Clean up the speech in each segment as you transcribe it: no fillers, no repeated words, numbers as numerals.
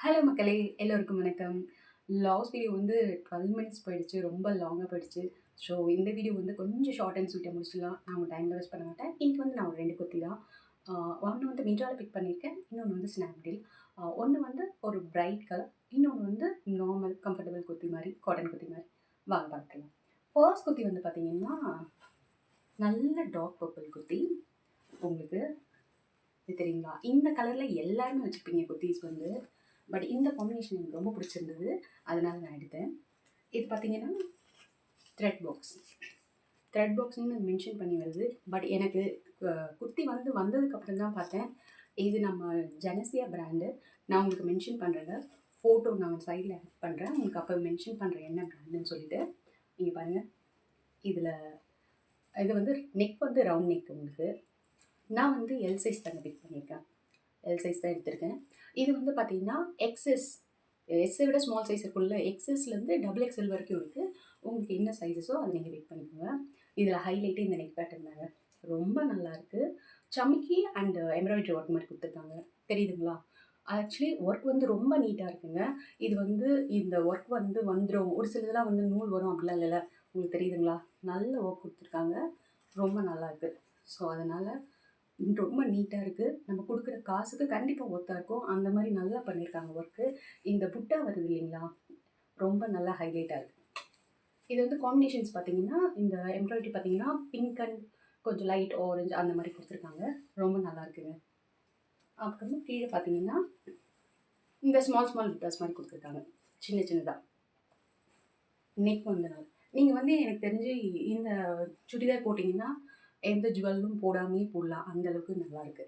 Hello மக்களே! எல்லோருக்கும் வணக்கம். லாஸ்ட் வீடியோ வந்து 12 மினிட்ஸ் போயிடுச்சு. ரொம்ப லாங்கா போயிடுச்சு. ஸோ இந்த வீடியோ வந்து கொஞ்சம் ஷார்ட் அண்ட் ஸ்வீட்டா முடிச்சிடலாம். நான் உங்க டைம் வேஸ்ட் பண்ண மாட்டேன். இன்னைக்கு வந்து நான் ஒரு 2 குர்த்தி தான். ஒண்ணு வந்து மிந்த்ரால பிக் பண்ணியிருக்கேன். இன்னொன்னு வந்து ஸ்னாப்டீல். ஒண்ணு வந்து ஒரு பிரைட் கலர். இன்னொன்னு வந்து நார்மல் கம்ஃபர்டபுள் குர்த்தி மாரி, காட்டன் குர்த்தி மாரி. வாங்க பார்க்கலாம். ஃபர்ஸ்ட் குர்த்தி வந்து பார்த்தீங்கன்னா, நல்ல டார்க் பர்பிள் குர்த்தி. உங்களுக்கு இது தெரியுங்களா? இந்த கலர்ல எல்லாருமே வச்சிருப்பீங்க குர்தீஸ் வந்து. பட் இந்த காம்பினேஷன் எனக்கு ரொம்ப பிடிச்சிருந்தது. அதனால நான் எடுத்தேன். இது பார்த்தீங்கன்னா, த்ரெட் பாக்ஸ். த்ரெட் பாக்ஸ்ன்னு மென்ஷன் பண்ணி வருது. பட் எனக்கு குர்த்தி வந்து வந்ததுக்கப்புறம் தான் பார்த்தேன். இது நம்ம ஜெனசியா பிராண்டு. நான் உங்களுக்கு மென்ஷன் பண்ணுறேங்க. ஃபோட்டோ நான் சைடில் ஆட் பண்ணுறேன். உங்களுக்கு அப்போ மென்ஷன் பண்ணுறேன் என்ன பிராண்டுன்னு சொல்லிட்டு. இங்கே பாருங்கள். இதில் இது வந்து நெக் வந்து ரவுண்ட் நெக் உங்களுக்கு. நான் வந்து எல் சைஸ் தாங்க பிக் பண்ணியிருக்கேன். எல் சைஸ் தான் எடுத்திருக்கேன். இது வந்து பார்த்தீங்கன்னா எக்ஸ்எஸ், எஸ்ஸை விட ஸ்மால் சைஸ் இருக்குல்ல, எக்ஸ்எஸ்லேருந்து டபுள் எக்ஸ்எல் வரைக்கும் இருக்குது. உங்களுக்கு என்ன சைஸஸோ அதை நீங்கள் பிக் பண்ணிக்கோங்க. இதில் ஹைலைட்டு இந்த நெக் பேட்டர்ன் தாங்க. ரொம்ப நல்லாயிருக்கு. சமிக்கி அண்ட் எம்ப்ராய்டரி ஒர்க் மாதிரி கொடுத்துருக்காங்க. தெரியுதுங்களா? ஆக்சுவலி ஒர்க் வந்து ரொம்ப நீட்டாக இருக்குங்க. இது வந்து இந்த ஒர்க் வந்து வந்துடும், ஒரு சிலதெல்லாம் வந்து நூல் வரும் அப்படிலாம் இல்லைல்ல. உங்களுக்கு தெரியுதுங்களா? நல்ல ஒர்க் கொடுத்துருக்காங்க. ரொம்ப நல்லாயிருக்கு. ஸோ அதனால் ரொம்ப நீட்டாக இருக்குது. நம்ம கொடுக்குற காசுக்கு கண்டிப்பாக ஒர்த்தாக இருக்கும். அந்த மாதிரி நல்லா பண்ணியிருக்காங்க ஒர்க்கு. இந்த புட்டா வருது இல்லைங்களா? ரொம்ப நல்லா ஹைலைட்டாக இருக்குது. இது வந்து காம்பினேஷன்ஸ் பார்த்தீங்கன்னா, இந்த எம்ப்ராய்டரி பார்த்தீங்கன்னா பிங்க் அண்ட் கொஞ்சம் லைட் ஆரஞ்சு அந்த மாதிரி கொடுத்துருக்காங்க. ரொம்ப நல்லா இருக்குங்க. அப்புறம் கீழே பார்த்தீங்கன்னா, இந்த ஸ்மால் ஸ்மால் புட்டாஸ் மாதிரி கொடுத்துருக்காங்க. சின்ன சின்னதாக. நெக் வந்து நீங்கள் வந்து எனக்கு தெரிஞ்சு இந்த சுடிதார் போட்டிங்கன்னா எந்த ஜுவல்லும் போடாமையே போடலாம். அந்தளவுக்கு நல்லாயிருக்கு.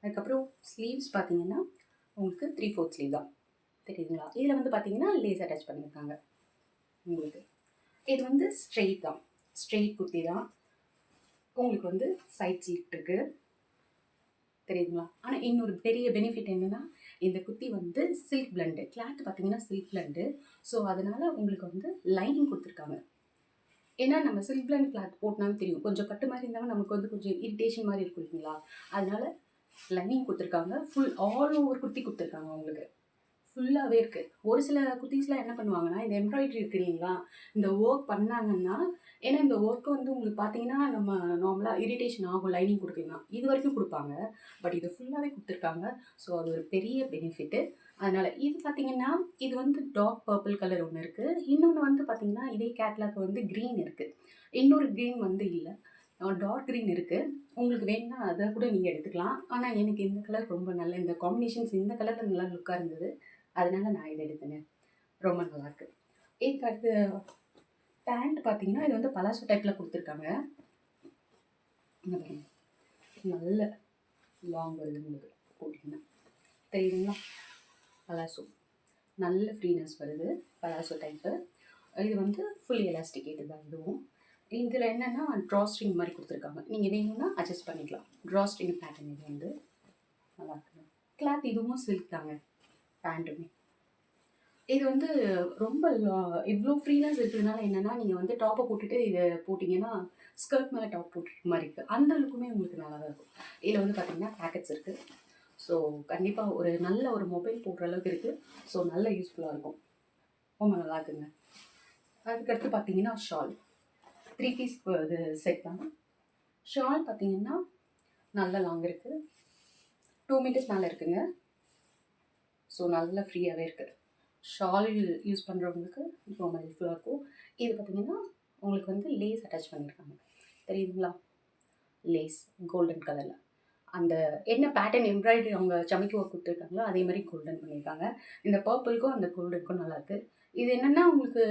அதுக்கப்புறம் ஸ்லீவ்ஸ் பார்த்தீங்கன்னா உங்களுக்கு 3/4 ஸ்லீவ் தான். தெரியுதுங்களா? இதில் வந்து பார்த்தீங்கன்னா லேஸ் அட்டாச் பண்ணியிருக்காங்க உங்களுக்கு. இது வந்து ஸ்ட்ரெயிட் தான். ஸ்ட்ரெயிட் குர்த்தி தான். உங்களுக்கு வந்து சைட் ஸ்லிட் இருக்குது. தெரியுதுங்களா? ஆனால் இன்னொரு பெரிய பெனிஃபிட் என்னென்னா, இந்த குர்த்தி வந்து சில்க் பிளண்டு. கிளாத் பார்த்தீங்கன்னா சில்க் பிளண்டு. ஸோ அதனால் உங்களுக்கு வந்து லைனிங் கொடுத்துருக்காங்க. ஏன்னா நம்ம சில்க் பிளண்ட் கிளாத் போட்டனாலும் தெரியும். கொஞ்சம் கட்டு மாதிரி இருந்தாலும் நமக்கு வந்து கொஞ்சம் இரிட்டேஷன் மாதிரி இருக்கும் இல்லைங்களா? அதனால லைனிங் கொடுத்துருக்காங்க. ஃபுல் ஆல் ஓவர் குர்த்தி கொடுத்துருக்காங்க உங்களுக்கு. ஃபுல்லாகவே இருக்குது. ஒரு சில குர்த்தீஸ்லாம் என்ன பண்ணுவாங்கன்னா, இந்த எம்ப்ராய்டரி இருக்குது இல்லைங்களா? இந்த ஒர்க் பண்ணாங்கன்னா, ஏன்னா இந்த ஒர்க் வந்து உங்களுக்கு பார்த்தீங்கன்னா, நம்ம நார்மலாக இரிட்டேஷன் ஆகும் லைனிங் கொடுக்கலாம். இது வரைக்கும் கொடுப்பாங்க. பட் இது ஃபுல்லாகவே கொடுத்துருக்காங்க. ஸோ அது ஒரு பெரிய பெனிஃபிட்டு. அதனால் இது பார்த்தீங்கன்னா, இது வந்து டார்க் பர்பிள் கலர் ஒன்று இருக்குது. இன்னொன்று வந்து பார்த்தீங்கன்னா, இதே கேட்லாக் வந்து க்ரீன் இருக்குது. இன்னொரு க்ரீன் வந்து இல்லை. டார்க் க்ரீன் இருக்குது. உங்களுக்கு வேணும்னா அதை கூட நீங்கள் எடுத்துக்கலாம். ஆனால் எனக்கு இந்த கலர் ரொம்ப நல்ல இந்த காம்பினேஷன்ஸ் இந்த கலரில் நல்லா லுக்காக இருந்தது. அதனால நான் இதை எடுத்தேங்க. ரொம்ப நல்லாயிருக்கு. இதுக்கு அடுத்து பேண்ட் பார்த்தீங்கன்னா, இது வந்து பலாசோ டைப்பில் கொடுத்துருக்காங்க. நல்ல லாங் வருது உங்களுக்கு போட்டிங்கன்னா. தெரியுதுங்களா? பலாசோ நல்ல ஃப்ரீனஸ் வருது. Palazzo type. இது வந்து ஃபுல் எலாஸ்டிகேட்டு தான் இதுவும். இதில் என்னென்னா ட்ராஸ்ட்ரிங் மாதிரி கொடுத்துருக்காங்க. நீங்கள் வேணும்னா அட்ஜஸ்ட் பண்ணிக்கலாம். ட்ராஸ்ட்ரிங் பேட்டர்ன் இது வந்து நல்லாயிருக்குங்க. கிளாத் இதுவும் சில்க் தாங்க பேண்ட்டுமே. இது வந்து ரொம்ப இவ்வளோ ஃப்ரீனஸ் இருக்கிறதுனால என்னென்னா, நீங்கள் வந்து டாப்பை போட்டுட்டு இதை போட்டிங்கன்னா, ஸ்கர்ட் மேலே டாப் போட்டுருக்க மாதிரி இருக்குது. அந்த லுக்குமே உங்களுக்கு நல்லா தான் இருக்கும். இதில் வந்து பார்த்தீங்கன்னா பேக்கெட்ஸ் இருக்குது. ஸோ கண்டிப்பாக ஒரு நல்ல ஒரு மொபைல் போடுற அளவுக்கு இருக்குது. ஸோ நல்ல யூஸ்ஃபுல்லாக இருக்கும். ரொம்ப நல்லா இருக்குங்க. அதுக்கடுத்து பார்த்தீங்கன்னா ஷால் 3 பீஸ் இது செட் தான். ஷால் பார்த்தீங்கன்னா நல்ல லாங் இருக்குது. 2 மீட்டர்ஸ் மேலே இருக்குங்க. ஸோ நல்ல ஃப்ரீயாகவே இருக்குது. ஷால் யூஸ் பண்ணுறவங்களுக்கு ரொம்ப ஹெல்ப்ஃபுல்லாக இருக்கும். இது பார்த்திங்கன்னா உங்களுக்கு வந்து லேஸ் அட்டாச் பண்ணியிருக்காங்க. தெரியுதுங்களா? லேஸ் கோல்டன் கலரில் அந்த என்ன பேட்டர்ன் எம்ப்ராய்டரி அவங்க சமைக்க ஒர்க் கொடுத்துருக்காங்களோ அதே மாதிரி கோல்டன் பண்ணியிருக்காங்க. இந்த பர்பிளுக்கும் அந்த கோல்டனுக்கும் நல்லாயிருக்கு. இது என்னென்னா உங்களுக்கு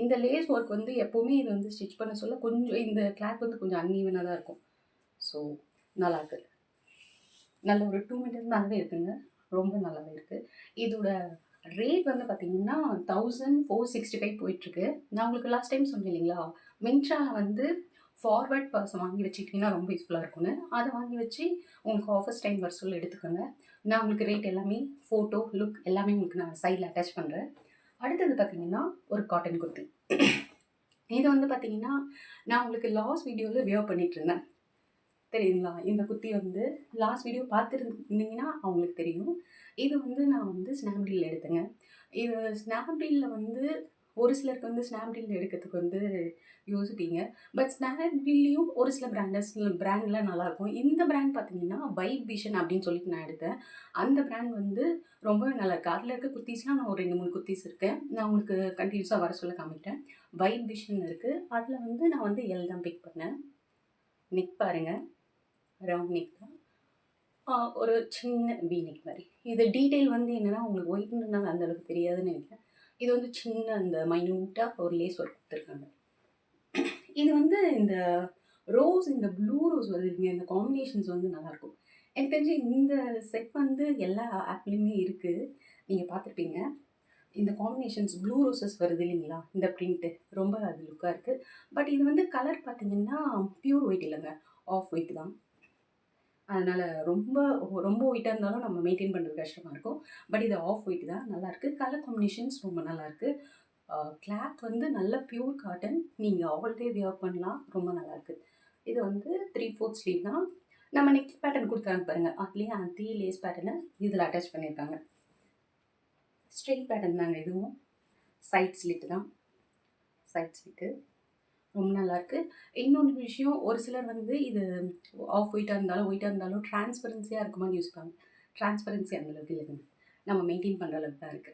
இந்த லேஸ் ஒர்க் வந்து எப்போவுமே இது வந்து ஸ்டிச் பண்ண சொல்ல கொஞ்சம் இந்த கிளாத் வந்து கொஞ்சம் அன்ஈவனாக தான் இருக்கும். ஸோ நல்லாயிருக்கு. நல்ல ஒரு 2 மீட்டர்ஸ் மேலே இருக்குங்க. ரொம்ப நல்லாவே இருக்குது. இதோட ரேட் வந்து பார்த்தீங்கன்னா 1465 போயிட்டுருக்கு. நான் உங்களுக்கு லாஸ்ட் டைம் சொன்னேன் இல்லைங்களா? மிந்த்ராவில் வந்து ஃபார்வர்ட் பர்ஸ் வாங்கி வச்சுக்கிட்டிங்கன்னா ரொம்ப யூஸ்ஃபுல்லாக இருக்கும்னு. அதை வாங்கி வச்சு உங்களுக்கு ஆஃபர்ஸ் டைம் வர சொல்ல எடுத்துக்கோங்க. நான் உங்களுக்கு ரேட் எல்லாமே ஃபோட்டோ, லுக் எல்லாமே உங்களுக்கு நான் சைடில் அட்டாச் பண்ணுறேன். அடுத்தது பார்த்தீங்கன்னா ஒரு காட்டன் குர்த்தி. இது வந்து பார்த்தீங்கன்னா நான் உங்களுக்கு லாஸ்ட் வீடியோவில் வியர் பண்ணிகிட்ருந்தேன். தெரியுங்களா? இந்த குர்த்தி வந்து லாஸ்ட் வீடியோ பார்த்துருந்தீங்கன்னா அவங்களுக்கு தெரியும். இது வந்து நான் வந்து ஸ்னாப்டீல்ல எடுத்தேங்க. இது ஸ்னாப்டீல்ல வந்து ஒரு சிலருக்கு வந்து ஸ்னாப்டீல்ல எடுக்கிறதுக்கு வந்து யோசிப்பீங்க. பட் ஸ்னாப்டீல்லையும் ஒரு சில பிராண்ட்லாம் நல்லாயிருக்கும். இந்த பிராண்ட் பார்த்தீங்கன்னா, வைப் விஷன் அப்படின்னு சொல்லிட்டு நான் எடுத்தேன். அந்த பிராண்ட் வந்து ரொம்பவே நல்லாயிருக்கு. அதில இருக்க குர்தீஸ்லாம் நான் ஒரு 2, 3 குர்தீஸ் இருக்கு. நான் உங்களுக்கு கன்டினியூஸா வர சொல்ல காமிக்கிறேன். வைப் விஷன் இருக்கு. அதில வந்து நான் வந்து எல் தான் பிக் பண்ணேன். நெக் பாருங்க. ரவுண்ட் நெக் தான். ஒரு சின்ன வி நெக் மாரி. இது டீட்டெயில் வந்து என்னன்னா, உங்களுக்கு ஒயிட்ன்றனால அந்த அளவுக்கு தெரியாதுன்னு நெனைக்கிறேன். இது வந்து சின்ன அந்த மைன்யூட்டா ஒரு லேஸ் ஒர்க் குடுத்துருக்காங்க. இது வந்து இந்த இந்த ப்ளூ ரோஸ் வருதுங்க. இந்த காம்பினேஷன்ஸ் வந்து நல்லாயிருக்கும். எனக்கு தெரிஞ்சு இந்த செட் வந்து எல்லா ஆப்லயுமே இருக்கு. நீங்க பார்த்துருப்பீங்க. இந்த காம்பினேஷன்ஸ் ப்ளூ ரோசஸ் வருது இல்லைங்களா? இந்த பிரிண்ட்டு ரொம்ப அது லுக்கா இருக்கு. பட் இது வந்து கலர் பார்த்தீங்கன்னா, பியூர் ஒயிட் இல்லங்க. ஆஃப் ஒயிட் தான். அதனால ரொம்ப ரொம்ப ஒயிட்டா இருந்தாலும் நம்ம மெயின்டெயின் பண்றது கஷ்டமா இருக்கும். பட் இது ஆஃப் ஒயிட் தான். நல்லாயிருக்கு. கலர் காம்பினேஷன்ஸ் ரொம்ப நல்லாயிருக்கு. கிளாத் வந்து நல்ல பியூர் காட்டன். நீங்க ஆல் டே வியர் பண்ணலாம். ரொம்ப நல்லாயிருக்கு. இது வந்து 3/4 ஸ்லீவ் தான். நம்ம நெக் பேட்டர்ன் குடுக்குறாங்க பாருங்க. அதுலயே அதே லேஸ் பேட்டர்ன இதில அட்டாச் பண்ணியிருக்காங்க. ஸ்ட்ரெயிட் பேட்டர்ன் தாங்க இதுவும். சைட் ஸ்லிட் தான். Side slit. ரொம்ப நல்லாயிருக்கு. இன்னொரு விஷயம் ஒரு சிலர் வந்து இது ஆஃப் ஒயிட்டா இருந்தாலும் டிரான்ஸ்பரன்சியா இருக்குமான்னு யோசிப்பாங்க. டிரான்ஸ்பரன்சி அந்த அளவுக்கு இல்லைங்க. நம்ம மெயின்டெயின் பண்ற அளவுக்கு தான் இருக்கு.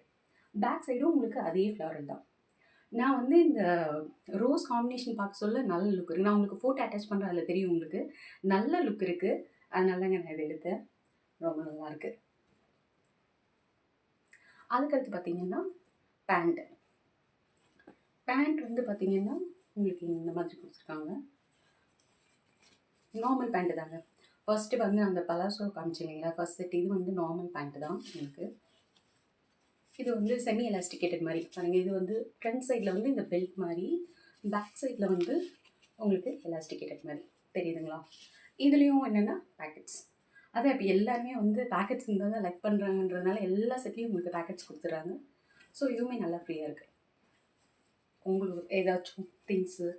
பேக் சைடும் உங்களுக்கு அதே ஃப்ளாரல் தான். நான் வந்து இந்த ரோஸ் காம்பினேஷன் பார்க்க சொல்ல நல்ல லுக் இருக்கு. நான் உங்களுக்கு ஃபோட்டோ அட்டாச் பண்றேன். அதில தெரியும் உங்களுக்கு. நல்ல லுக் இருக்கு. அதனால தாங்க நான் இத எடுத்தேன். ரொம்ப நல்லாயிருக்கு. அதுக்கடுத்து பார்த்தீங்கன்னா, பேண்ட். பேண்ட் வந்து பார்த்தீங்கன்னா, உங்களுக்கு இந்த மாதிரி குடுத்துருக்காங்க. நார்மல் பேண்ட் தாங்க. ஃபர்ஸ்ட்டு வந்து அந்த பலாசோ காமிச்சேன் இல்லைங்களா? ஃபர்ஸ்ட் செட் இது வந்து நார்மல் பேண்ட் தான் எனக்கு. இது வந்து செமி எலாஸ்டிகேட்டட் மாரி. பாருங்க இது வந்து ஃப்ரண்ட் சைட்ல வந்து இந்த பெல்ட் மாரி, பேக் சைட்ல வந்து உங்களுக்கு எலாஸ்டிகேட்டட் மாரி. தெரியுதுங்களா? இதுலயும் என்னன்னா பாக்கெட்ஸ். அதான் இப்ப எல்லாருமே வந்து பாக்கெட்ஸ் இருந்தா தான் லைக் பண்றாங்கன்றதுனால எல்லா செட்லயும் உங்களுக்கு பாக்கெட்ஸ் குடுத்துறாங்க. ஸோ இதுவுமே நல்லா ஃப்ரீயா இருக்கு. உங்களுக்கு ஏதாச்சும் திங்ஸு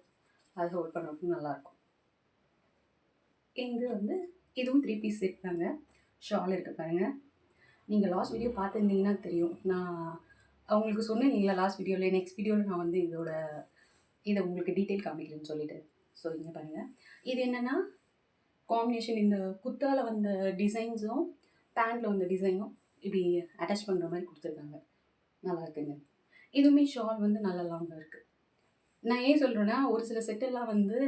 அத ஹோல்ட் பண்ணுறதுக்கும் நல்லாயிருக்கும். இது வந்து இதுவும் 3 பீஸ் செட் தாங்க. ஷால் இருக்கு பாருங்க. நீங்க லாஸ்ட் வீடியோ பார்த்துருந்தீங்கன்னா தெரியும். நான் உங்களுக்கு சொன்னேன் இல்லைங்களா லாஸ்ட் வீடியோல, நெக்ஸ்ட் வீடியோல நான் வந்து இத உங்களுக்கு டீட்டெயில் காமிக்கிறேன்னு சொல்லிட்டு. ஸோ இங்க பாருங்க. இது என்னன்னா, காம்பினேஷன் இந்த குர்தால வந்த டிசைன்ஸும், பேண்ட்ல வந்த டிசைனும் இப்படி அட்டாச் பண்ற மாரி குடுத்துருக்காங்க. நல்லா இருக்குங்க. இதுவுமே ஷால் வந்து நல்ல லாங்கா இருக்கு. நான் ஏன் சொல்றேன்னா, ஒரு சில செட்டெல்லாம் வந்து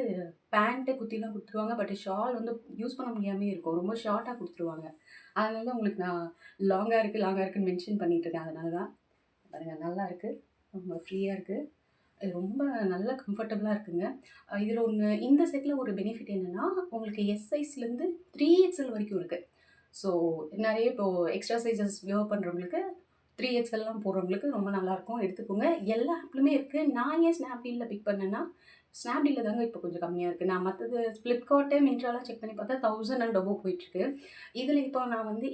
பேண்ட்டு குர்த்திலாம் குடுத்துருவாங்க. பட் ஷால் வந்து யூஸ் பண்ண முடியாமயே இருக்கும். ரொம்ப ஷார்ட்டா குடுத்துருவாங்க. அதனால தான் உங்களுக்கு நான் லாங்கா இருக்குன்னு மென்ஷன் பண்ணிட்டு இருக்கேன். அதனால தான். பாருங்க நல்லா இருக்கு. ரொம்ப ஃப்ரீயா இருக்கு. ரொம்ப நல்ல கம்ஃபர்டபுளா இருக்குங்க. இதில இந்த செட்ல ஒரு பெனிஃபிட் என்னன்னா, உங்களுக்கு எஸ் சைஸ்லேருந்து 3XL வரைக்கும் இருக்கு. ஸோ நெறைய இப்போ எக்ஸ்ட்ரா சைஸஸ் வியர் பண்றவங்களுக்கு 3XLலாம் போடுறவங்களுக்கு ரொம்ப நல்லாயிருக்கும். எடுத்துக்கோங்க. எல்லா ஆப்லயுமே இருக்கு. நான் ஏன் ஸ்னாப்டீல்ல பிக் பண்ணேன்னா, ஸ்னாப்டீல்ல தாங்க இப்போ கொஞ்சம் கம்மியா இருக்கு. நான் மத்தது ஃப்ளிப்கார்ட்டு, மிந்த்ராலாம் செக் பண்ணி பார்த்தா 1000 அண்ட் அபோவ் போயிட்டுருக்கு. இதில இப்போ நான் வந்து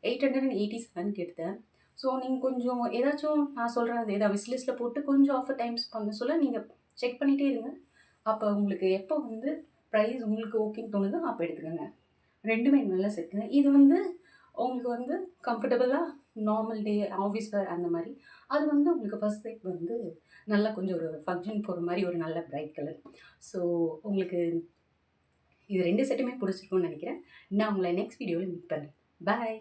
887க்கு எடுத்தேன். ஸோ நீங்க கொஞ்சம் ஏதாச்சும் நான் சொல்றேன் அது ஏதாவது விஷ் லிஸ்ட்ல போட்டு கொஞ்சம் ஆஃபர் டைம்ஸ் பண்ண சொல்ல நீங்க செக் பண்ணிட்டே இருங்க. அப்ப உங்களுக்கு எப்போ வந்து பிரைஸ் உங்களுக்கு ஓகேன்னு தோணுதோ அப்ப எடுத்துக்கங்க. 2மே நல்ல செட்டுங்க. இது வந்து உங்களுக்கு வந்து கம்ஃபர்டபுளா நார்மல் டே, ஆஃபீஸ் வேர் அந்த மாரி. அது வந்து உங்களுக்கு ஃபர்ஸ்ட் செட் வந்து நல்லா கொஞ்சம் ஒரு ஃபங்ஷன் போற மாரி ஒரு நல்ல பிரைட் கலர். ஸோ உங்களுக்கு இது 2 செட்டுமே பிடிச்சிருக்கும்னு நெனைக்கிறேன். நான் உங்கள நெக்ஸ்ட் வீடியோல மீட் பண்றேன். பாய்.